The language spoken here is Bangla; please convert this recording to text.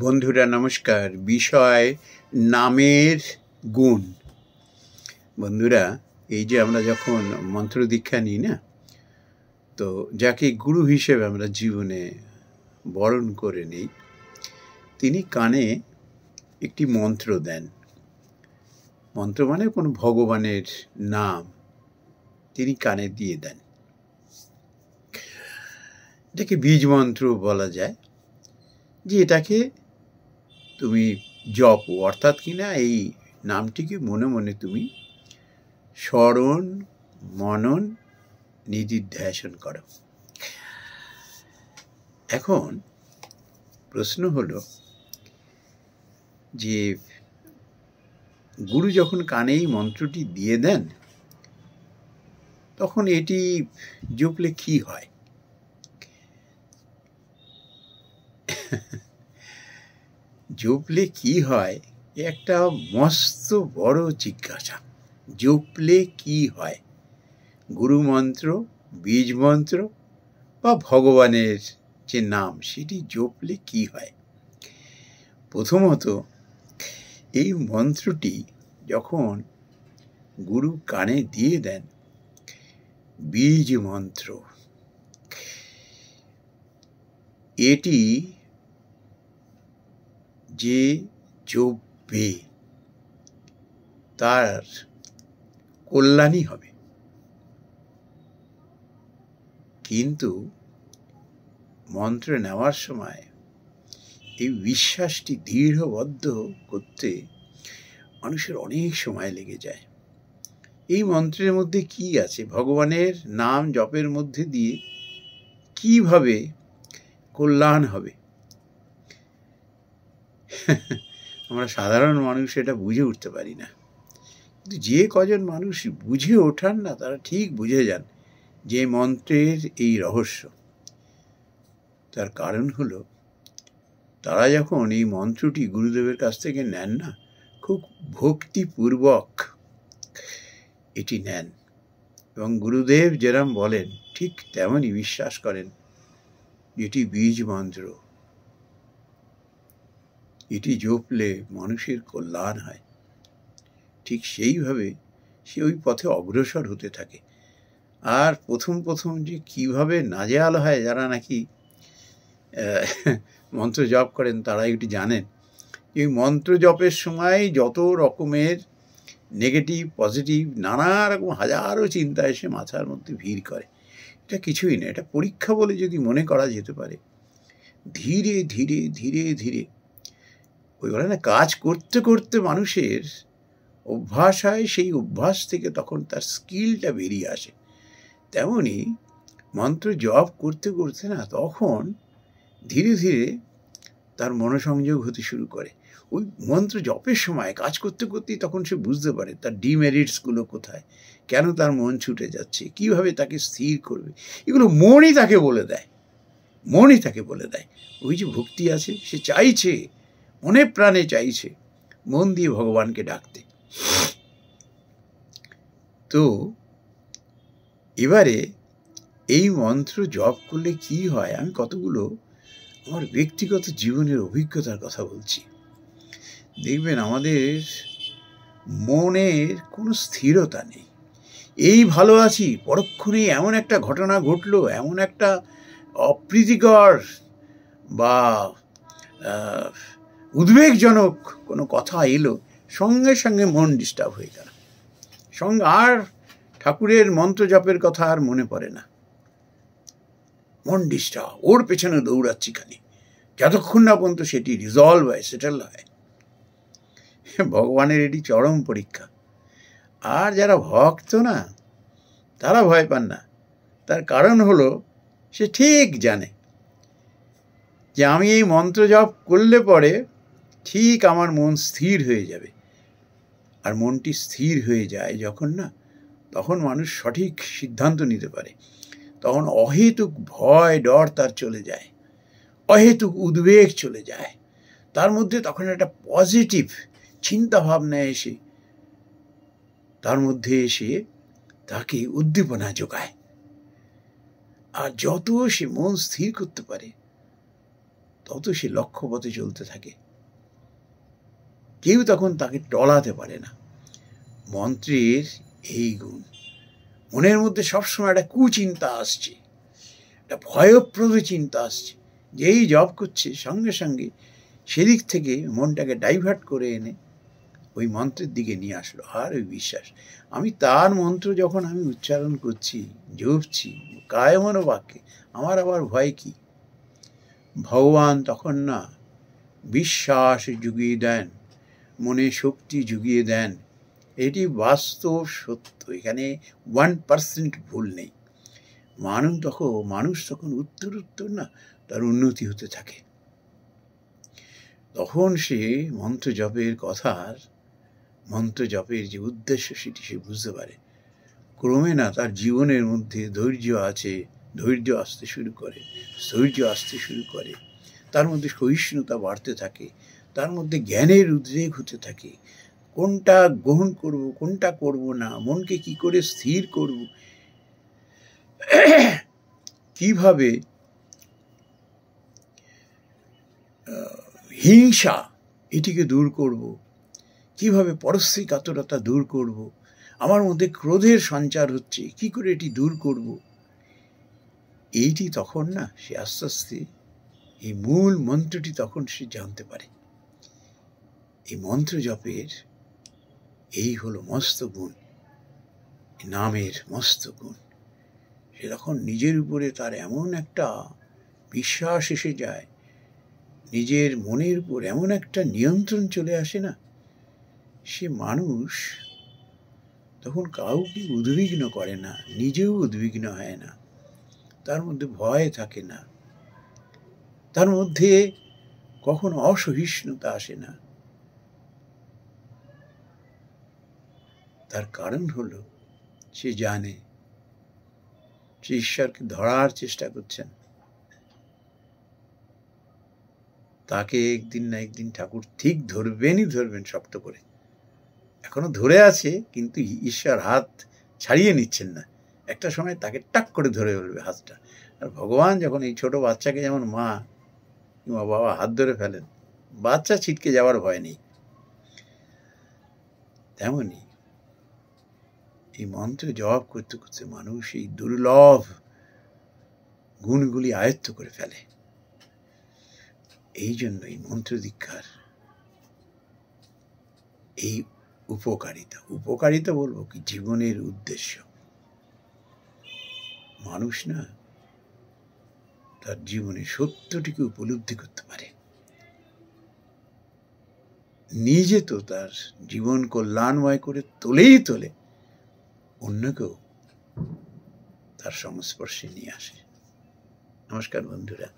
বন্ধুরা নমস্কার। বিষয় নামের গুণ। বন্ধুরা, এই যে আমরা যখন মন্ত্র দীক্ষা নিই না, তো যাকে গুরু হিসেবে আমরা জীবনে বরণ করে নিই, তিনি কানে একটি মন্ত্র দেন। মন্ত্র মানে কোনো ভগবানের নাম তিনি কানে দিয়ে দেন। এটাকে বীজ মন্ত্র বলা যায়, যে এটাকে তুমি জপ, অর্থাৎ কিনা এই নামটিকে মনে মনে তুমি স্মরণ মনন নিদিধ্যাসন করো। এখন প্রশ্ন হলো যে গুরু যখন কানে এই মন্ত্রটি দিয়ে দেন, তখন এটি জপলে কি হয়? জপলে কি হয় একটা মস্ত বড় জিজ্ঞাসা। জপলে কি হয়? গুরু মন্ত্র, বীজ মন্ত্র বা ভগবানের যে নাম, সেটি জপলে কি হয়? প্রথমত, এই মন্ত্রটি যখন গুরু কানে দিয়ে দেন, বীজ মন্ত্র, এটি যে জপবে তার কল্যাণই হবে। কিন্তু মন্ত্র নেওয়ার সময় এই বিশ্বাসটি দৃঢ়বদ্ধ করতে মানুষের অনেক সময় লেগে যায়। এই মন্ত্রের মধ্যে কি আছে? ভগবানের নাম জপের মধ্যে দিয়ে কিভাবে কল্যাণ হবে? আমরা সাধারণ মানুষ এটা বুঝে উঠতে পারি না। কিন্তু যে কজন মানুষ বুঝে ওঠান না, তারা ঠিক বুঝে যান যে মন্ত্রের এই রহস্য। তার কারণ হলো, তারা যখন এই মন্ত্রটি গুরুদেবের কাছ থেকে নেন না, খুব ভক্তিপূর্বক এটি নেন, এবং গুরুদেব যেরম বলেন ঠিক তেমনই বিশ্বাস করেন। এটি বীজ মন্ত্র, এটি জপলে মানুষের কল্যাণ হয়। ঠিক সেইভাবে সে ওই পথে অগ্রসর হতে থাকে। আর প্রথম প্রথম যে কিভাবে নাজেহাল হয়, যারা নাকি মন্ত্র জপ করেন তারা একটু জানেন। এই মন্ত্র জপের সময় যত রকমের নেগেটিভ পজিটিভ নানা রকম হাজারো চিন্তা এসে মাথার মধ্যে ভিড় করে। এটা কিছুই না, এটা পরীক্ষা বলে যদি মনে করা যেতে পারে। ধীরে ধীরে ধীরে ধীরে ওই বলে না, কাজ করতে করতে মানুষের অভ্যাস হয়, সেই অভ্যাস থেকে তখন তার স্কিলটা বেরিয়ে আসে। তেমনি মন্ত্র জপ করতে করতে না, তখন ধীরে ধীরে তার মনোসংযোগ হতে শুরু করে। ওই মন্ত্র জপের সময় কাজ করতে করতেই তখন সে বুঝতে পারে তার ডিমেরিটসগুলো কোথায়, কেন তার মন ছুটে যাচ্ছে, কিভাবে তাকে স্থির করবে। এগুলো মনই তাকে বলে দেয়, মনই তাকে বলে দেয়। ওই যে ভক্তি আছে, সে চাইছে, মনে প্রাণে চাইছে মন দিয়ে ভগবানকে ডাকতে। তো এবারে এই মন্ত্র জপ করলে কি হয়, আমি কতগুলো আমার ব্যক্তিগত জীবনের অভিজ্ঞতার কথা বলছি। দেখবেন আমাদের মনের কোনো স্থিরতা নেই। এই ভালো আছি, পরক্ষণেই এমন একটা ঘটনা ঘটলো, এমন একটা অপ্রীতিকর বা উদ্বেগজনক কোনো কথা এলো, সঙ্গে সঙ্গে মন ডিস্টার্ব হয়ে গেল। সঙ্গে আর ঠাকুরের মন্ত্র জপের কথা আর মনে পড়ে না। মন ডিস্টার্ব, ওর পেছনে দৌড়াচ্ছি খালি, যতক্ষণ না পর্যন্ত সেটি রিজলভ হয়, সেটেল হয়। ভগবানের এটি চরম পরীক্ষা। আর যারা ভক্ত না, তারা ভয় পান না। তার কারণ হলো, সে ঠিক জানে যে আমি এই মন্ত্র জপ করলে পরে ঠিক আমার মন স্থির হয়ে যাবে। আর মনটি স্থির হয়ে যায় যখন না, তখন মানুষ সঠিক সিদ্ধান্ত নিতে পারে। তখন অহেতুক ভয় ডর তার চলে যায়, অহেতুক উদ্বেগ চলে যায়। তার মধ্যে তখন একটা পজিটিভ চিন্তা ভাবনা এসে তার মধ্যে এসে তাকে উদ্দীপনা যোগায়। আর যত সে মন স্থির করতে পারে, তত সে লক্ষ্যপথে চলতে থাকে। কেউ তখন তাকে টলাতে পারে না। মন্ত্রের এই গুণ। মনের মধ্যে সবসময় একটা কুচিন্তা আসছে, একটা ভয়প্রদ চিন্তা আসছে, যেই জপ করছে সঙ্গে সঙ্গে সেদিক থেকে মনটাকে ডাইভার্ট করে এনে ওই মন্ত্রের দিকে নিয়ে আসলো। আর ওই বিশ্বাস, আমি তার মন্ত্র যখন আমি উচ্চারণ করছি, জপছি কায় মনোবাক্যে, আমার আবার ভয় কি? ভগবান তখন না বিশ্বাস জুগিয়ে দেন, মনে শক্তি জুগিয়ে দেন। এটি বাস্তব সত্য, এখানে 1% ভুল নেই। মানুষ তখন উত্তর না তার উন্নতি হতে থাকে। তখন সে মন্ত্র জপের যে উদ্দেশ্য সেটি সে বুঝতে পারে। ক্রমে না তার জীবনের মধ্যে ধৈর্য আসতে শুরু করে, স্থৈর্য আসতে শুরু করে, তার মধ্যে সহিষ্ণুতা বাড়তে থাকে, তার মধ্যে জ্ঞানের উদ্রেক হতে থাকে। কোনটা গ্রহণ করব, কোনটা করব না, মনকে কি করে স্থির করব, কিভাবে হিংসা এটিকে দূর করব, কিভাবে পরশ্রী কাতরতা দূর করব, আমার মধ্যে ক্রোধের সঞ্চার হচ্ছে, কি করে এটি দূর করব। এইটি তখন না সে আস্তে আস্তে এই মূল মন্ত্রটি তখন সে জানতে পারে। এই মন্ত্র জপের এই হলো মস্ত গুণ, নামের মস্ত গুণ। সে তখন নিজের উপরে তার এমন একটা বিশ্বাস এসে যায়, নিজের মনের উপর এমন একটা নিয়ন্ত্রণ চলে আসে না, সে মানুষ তখন কাউকে উদ্বিগ্ন করে না, নিজেও উদ্বিগ্ন হয় না, তার মধ্যে ভয় থাকে না, তার মধ্যে কখনো অসহিষ্ণুতা আসে না। তার কারণ হলো সে জানে সে ঈশ্বরকে ধরার চেষ্টা করছেন। তাকে একদিন না একদিন ঠাকুর ঠিক ধরবেন শক্ত করে। এখনো ধরে আছে, কিন্তু ঈশ্বর হাত ছাড়িয়ে নিচ্ছেন না। একটা সময় তাকে টাক করে ধরে ফেলবে হাতটা। আর ভগবান যখন এই ছোট বাচ্চাকে যেমন মা কিংবা বাবা হাত ধরে ফেলেন, বাচ্চা ছিটকে যাওয়ার ভয় নেই, তেমনি এই মন্ত্র জপ করতে করতে মানুষ এই দুর্লভ গুণগুলি আয়ত্ত করে ফেলে। এই জন্য এই মন্ত্র দীক্ষার এই উপকারিতা বলবো কি, জীবনের উদ্দেশ্য। মানুষ না তার জীবনে সত্যটিকে উপলব্ধি করতে পারে, নিজে তো তার জীবন কল্যাণময় করে তোলে, অন্যকেও তার সংস্পর্শে নিয়ে আসে। নমস্কার বন্ধুরা।